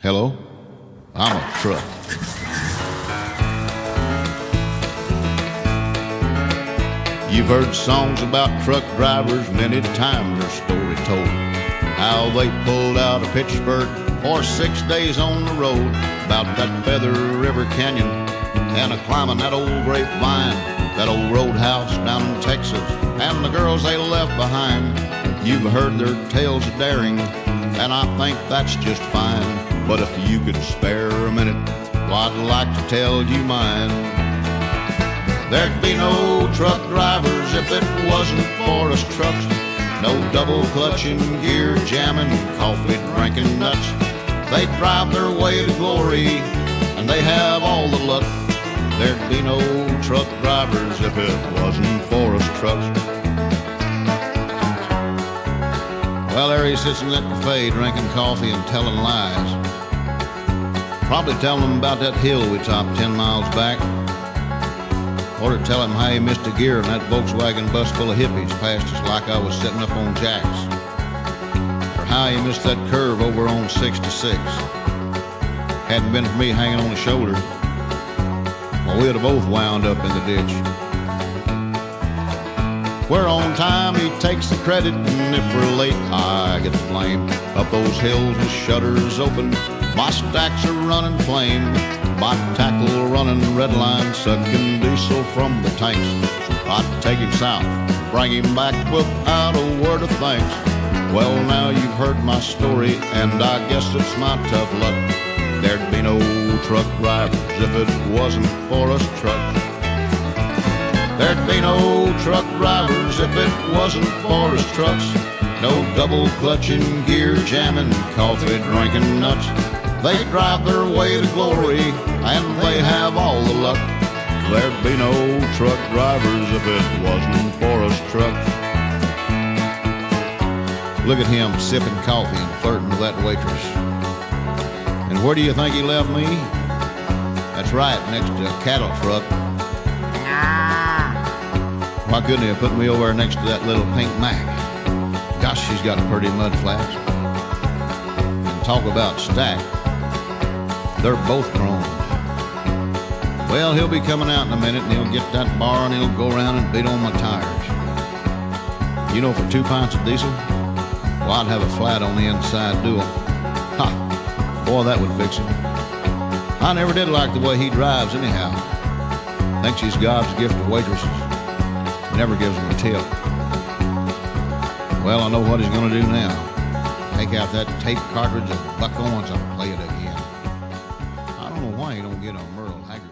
Hello? I'm a truck. You've heard songs about truck drivers, many times their story told. How they pulled out of Pittsburgh for 6 days on the road, about that Feather River Canyon and a climbing that old grapevine, that old roadhouse down in Texas, and the girls they left behind. You've heard their tales of daring, and I think that's just fine. But if you could spare a minute, well, I'd like to tell you mine. There'd be no truck drivers if it wasn't for us trucks. No double clutching, gear jamming, coffee drinking nuts. They drive their way to glory, and they have all the luck. There'd be no truck drivers if it wasn't for us trucks. Well, there he sits in that cafe drinking coffee and telling lies. Probably telling them about that hill we topped 10 miles back. Or to tell him how he missed a gear in that Volkswagen bus full of hippies passed us like I was sitting up on jacks. Or how he missed that curve over on 66. Hadn't been for me hanging on his shoulder, well, we'd have both wound up in the ditch. If we're on time, he takes the credit, and if we're late, I get the blame. Up those hills with shutters open, my stacks are running flame. My tackle running red line, sucking diesel from the tanks. I'd take him south, bring him back without a word of thanks. Well, now you've heard my story, and I guess it's my tough luck. There'd be no truck drivers if it wasn't for us trucks. There'd be no truck drivers if it wasn't for us trucks. No double clutching, gear jamming, coffee drinking nuts. They drive their way to glory, and they have all the luck. There'd be no truck drivers if it wasn't for us trucks. Look at him sipping coffee and flirting with that waitress. And where do you think he left me? That's right, next to a cattle truck. Why couldn't he have put me over there next to that little pink Mac? Gosh, she's got a pretty mud flash. And talk about stacked. They're both chrome. Well, he'll be coming out in a minute, and he'll get that bar, and he'll go around and beat on my tires. You know, for 2 pints of diesel, well, I'd have a flat on the inside dual. Ha! Boy, that would fix him. I never did like the way he drives anyhow. Thinks he's God's gift to waitresses. Never gives them a tip. Well, I know what he's going to do now. Take out that tape cartridge of Buck Owens and play it again. I don't know why he don't get a Merle Haggard